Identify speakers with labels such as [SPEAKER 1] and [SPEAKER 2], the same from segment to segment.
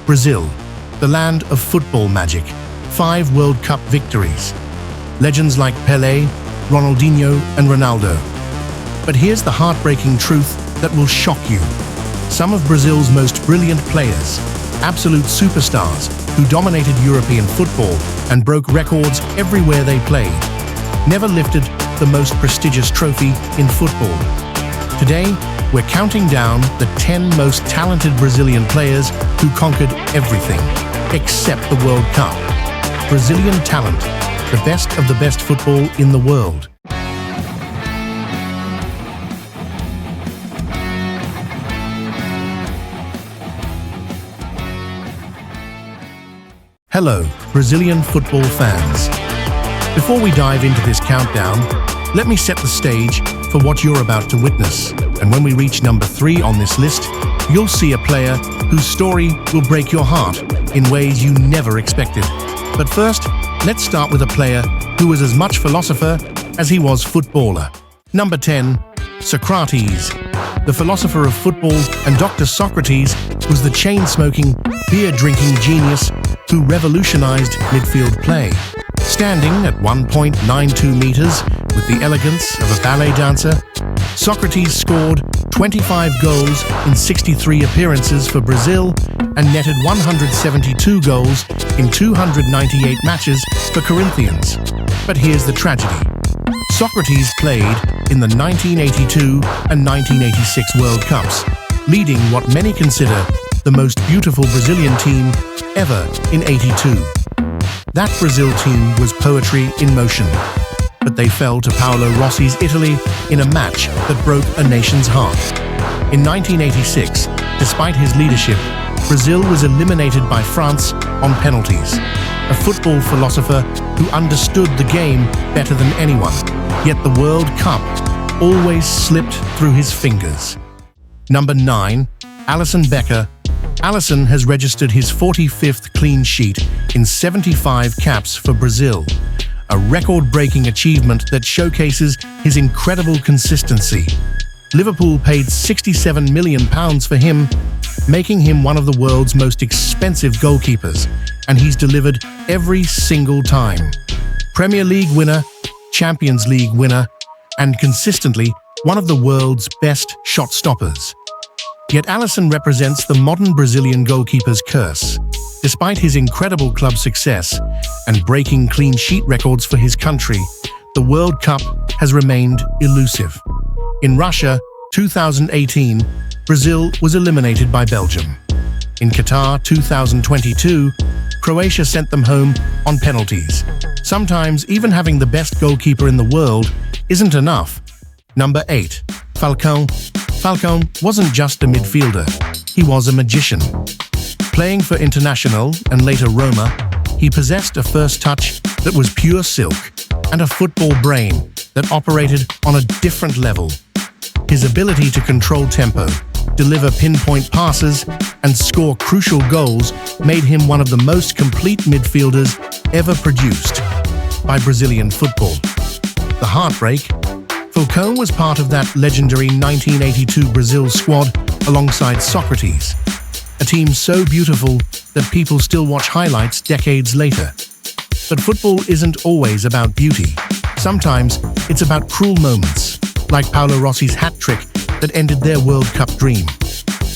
[SPEAKER 1] Brazil, the land of football magic, 5 World Cup victories. Legends like Pelé, Ronaldinho, and Ronaldo. But here's the heartbreaking truth that will shock you. Some of Brazil's most brilliant players, absolute superstars who dominated European football and broke records everywhere they played, never lifted the most prestigious trophy in football. Today, we're counting down the 10 most talented Brazilian players who conquered everything except the World Cup. Brazilian talent, the best of the best football in the world. Hello, Brazilian football fans. Before we dive into this countdown, let me set the stage for what you're about to witness. And when we reach number 3 on this list, you'll see a player whose story will break your heart in ways you never expected. But first, let's start with a player who was as much philosopher as he was footballer. Number 10, Socrates. The philosopher of football and Dr. Socrates was the chain-smoking, beer-drinking genius who revolutionized midfield play. Standing at 1.92 meters with the elegance of a ballet dancer, Socrates scored 25 goals in 63 appearances for Brazil and netted 172 goals in 298 matches for Corinthians. But here's the tragedy. Socrates played in the 1982 and 1986 World Cups, leading what many consider the most beautiful Brazilian team ever in '82. That Brazil team was poetry in motion, but they fell to Paolo Rossi's Italy in a match that broke a nation's heart. In 1986, despite his leadership, Brazil was eliminated by France on penalties. A football philosopher who understood the game better than anyone, yet the World Cup always slipped through his fingers. Number 9, Alisson Becker. Alisson has registered his 45th clean sheet in 75 caps for Brazil, a record-breaking achievement that showcases his incredible consistency. Liverpool paid £67 million for him, making him one of the world's most expensive goalkeepers, and he's delivered every single time. Premier League winner, Champions League winner, and consistently one of the world's best shot stoppers. Yet Alisson represents the modern Brazilian goalkeeper's curse. Despite his incredible club success and breaking clean sheet records for his country, the World Cup has remained elusive. In Russia, 2018, Brazil was eliminated by Belgium. In Qatar 2022, Croatia sent them home on penalties. Sometimes even having the best goalkeeper in the world isn't enough. Number 8, Falcão. Falcão wasn't just a midfielder, he was a magician. Playing for International and later Roma, he possessed a first touch that was pure silk and a football brain that operated on a different level. His ability to control tempo, deliver pinpoint passes, and score crucial goals made him one of the most complete midfielders ever produced by Brazilian football. The heartbreak: Falcão was part of that legendary 1982 Brazil squad alongside Socrates, a team so beautiful that people still watch highlights decades later. But football isn't always about beauty. Sometimes it's about cruel moments, like Paolo Rossi's hat-trick that ended their World Cup dream.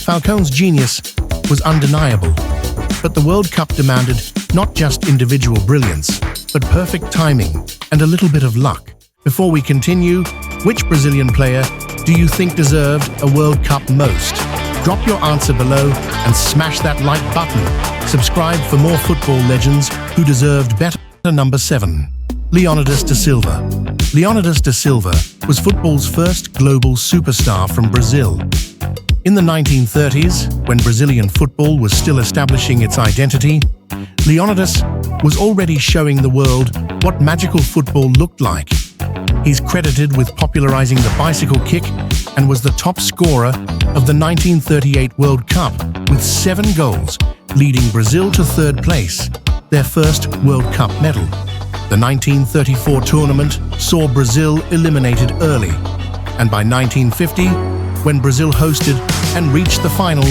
[SPEAKER 1] Falcão's genius was undeniable, but the World Cup demanded not just individual brilliance, but perfect timing and a little bit of luck. Before we continue, which Brazilian player do you think deserved a World Cup most? Drop your answer below and smash that like button. Subscribe for more football legends who deserved better. Number 7, Leônidas da Silva. Leônidas da Silva was football's first global superstar from Brazil. In the 1930s, when Brazilian football was still establishing its identity, Leônidas was already showing the world what magical football looked like. He's credited with popularizing the bicycle kick and was the top scorer of the 1938 World Cup with 7 goals, leading Brazil to 3rd place, their first World Cup medal. The 1934 tournament saw Brazil eliminated early, and by 1950, when Brazil hosted and reached the final,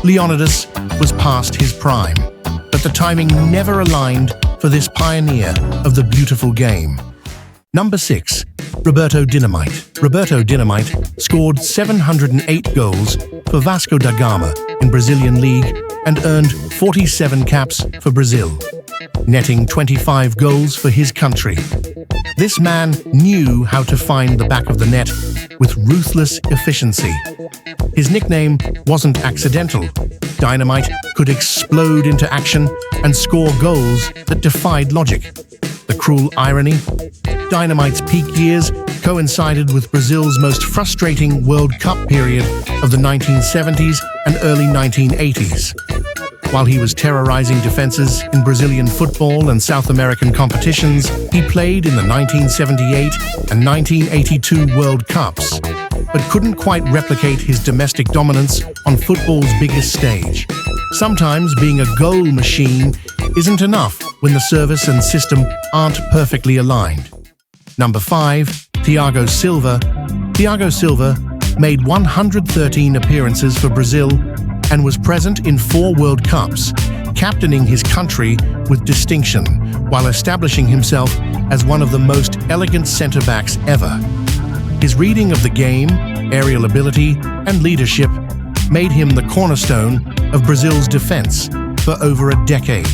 [SPEAKER 1] Leônidas was past his prime, but the timing never aligned for this pioneer of the beautiful game. Number 6. Roberto Dinamite. Roberto Dinamite scored 708 goals for Vasco da Gama in Brazilian League and earned 47 caps for Brazil, netting 25 goals for his country. This man knew how to find the back of the net with ruthless efficiency. His nickname wasn't accidental. Dynamite could explode into action and score goals that defied logic. The cruel irony? Dynamite's peak years coincided with Brazil's most frustrating World Cup period of the 1970s and early 1980s. While he was terrorizing defenses in Brazilian football and South American competitions, he played in the 1978 and 1982 World Cups, but couldn't quite replicate his domestic dominance on football's biggest stage. Sometimes being a goal machine isn't enough when the service and system aren't perfectly aligned. Number 5. Thiago Silva. Thiago Silva made 113 appearances for Brazil and was present in 4 World Cups, captaining his country with distinction while establishing himself as one of the most elegant centre-backs ever. His reading of the game, aerial ability, and leadership made him the cornerstone of Brazil's defense for over a decade.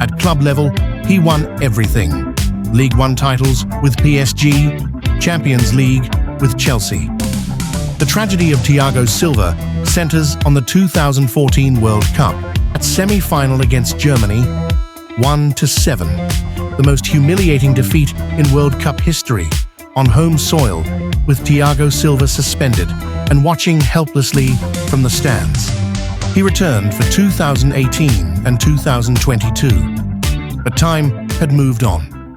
[SPEAKER 1] At club level, he won everything. League One titles with PSG, Champions League with Chelsea. The tragedy of Thiago Silva centers on the 2014 World Cup at semi-final against Germany, 1-7, the most humiliating defeat in World Cup history, on home soil, with Thiago Silva suspended and watching helplessly from the stands. He returned for 2018 and 2022, but time had moved on.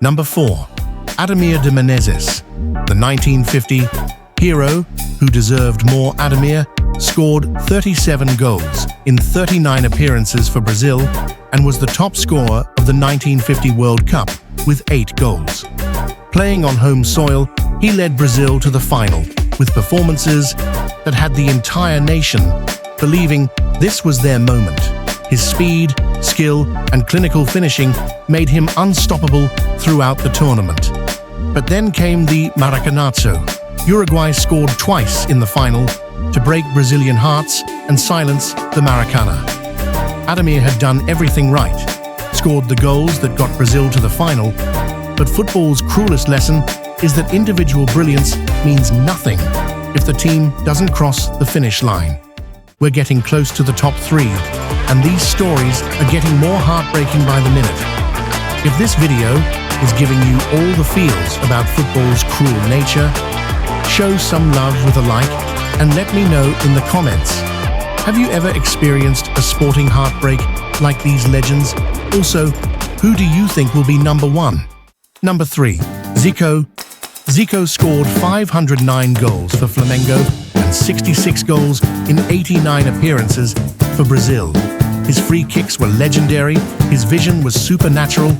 [SPEAKER 1] Number 4. Ademir de Menezes. The 1950 hero who deserved more. Ademir scored 37 goals in 39 appearances for Brazil and was the top scorer of the 1950 World Cup with 8 goals. Playing on home soil, he led Brazil to the final with performances that had the entire nation believing this was their moment. His speed, skill, and clinical finishing made him unstoppable throughout the tournament. But then came the Maracanazo. Uruguay scored twice in the final to break Brazilian hearts and silence the Maracana. Ademir had done everything right, scored the goals that got Brazil to the final, but football's cruelest lesson is that individual brilliance means nothing if the team doesn't cross the finish line. We're getting close to the top 3, and these stories are getting more heartbreaking by the minute. If this video is giving you all the feels about football's cruel nature, show some love with a like and let me know in the comments. Have you ever experienced a sporting heartbreak like these legends? Also, who do you think will be number 1? Number 3. Zico. Zico scored 509 goals for Flamengo and 66 goals in 89 appearances for Brazil. His free kicks were legendary, his vision was supernatural,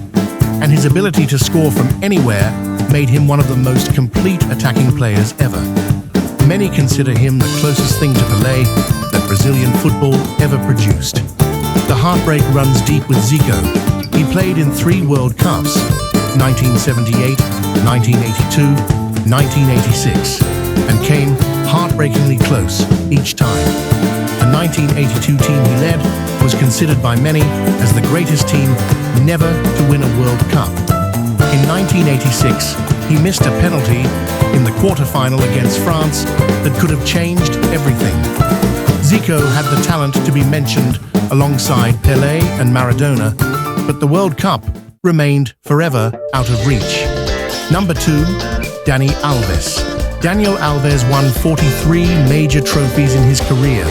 [SPEAKER 1] and his ability to score from anywhere made him one of the most complete attacking players ever. Many consider him the closest thing to Pelé that Brazilian football ever produced. The heartbreak runs deep with Zico. He played in 3 World Cups, 1978, 1982, 1986, and came heartbreakingly close each time. The 1982 team he led was considered by many as the greatest team never to win a World Cup. In 1986, he missed a penalty in the quarterfinal against France that could have changed everything. Zico had the talent to be mentioned alongside Pelé and Maradona, but the World Cup remained forever out of reach. Number 2. Dani Alves. Daniel Alves won 43 major trophies in his career,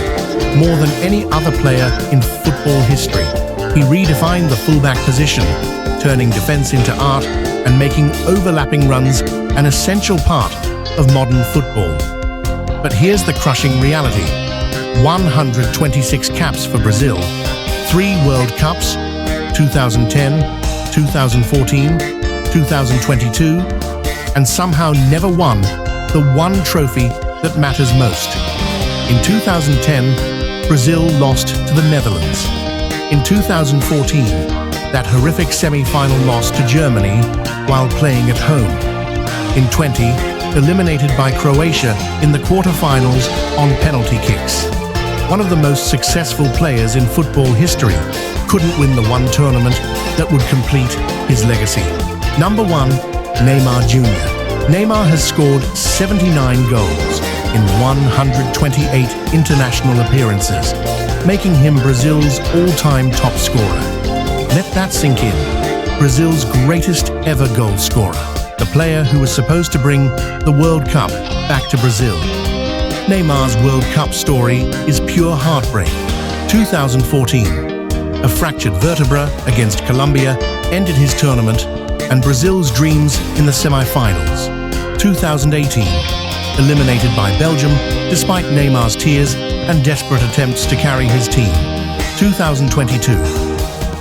[SPEAKER 1] more than any other player in football history. He redefined the fullback position, turning defense into art and making overlapping runs an essential part of modern football. But here's the crushing reality. 126 caps for Brazil, 3 World Cups, 2010, 2014, 2022, and somehow never won the one trophy that matters most. In 2010, Brazil lost to the Netherlands. In 2014, that horrific semi-final loss to Germany while playing at home. In 20, eliminated by Croatia in the quarter-finals on penalty kicks. One of the most successful players in football history couldn't win the one tournament that would complete his legacy. Number 1, Neymar Jr. Neymar has scored 79 goals in 128 international appearances, making him Brazil's all-time top scorer. Let that sink in. Brazil's greatest ever goal scorer. The player who was supposed to bring the World Cup back to Brazil. Neymar's World Cup story is pure heartbreak. 2014. A fractured vertebra against Colombia ended his tournament and Brazil's dreams in the semi-finals. 2018. Eliminated by Belgium despite Neymar's tears and desperate attempts to carry his team. 2022.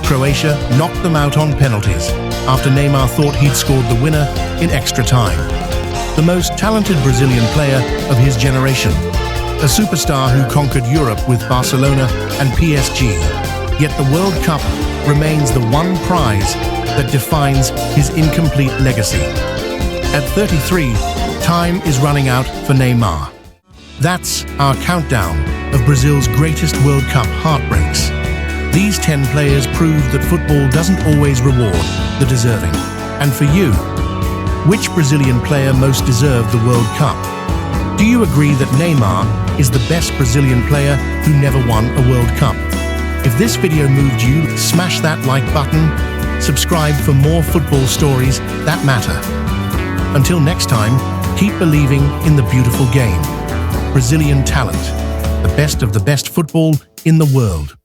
[SPEAKER 1] Croatia knocked them out on penalties after Neymar thought he'd scored the winner in extra time. The most talented Brazilian player of his generation. A superstar who conquered Europe with Barcelona and PSG. Yet the World Cup remains the one prize that defines his incomplete legacy. At 33, time is running out for Neymar. That's our countdown of Brazil's greatest World Cup heartbreaks. These 10 players prove that football doesn't always reward the deserving. And for you, which Brazilian player most deserved the World Cup? Do you agree that Neymar is the best Brazilian player who never won a World Cup? If this video moved you, smash that like button, subscribe for more football stories that matter. Until next time, keep believing in the beautiful game. Brazilian talent, the best of the best football in the world.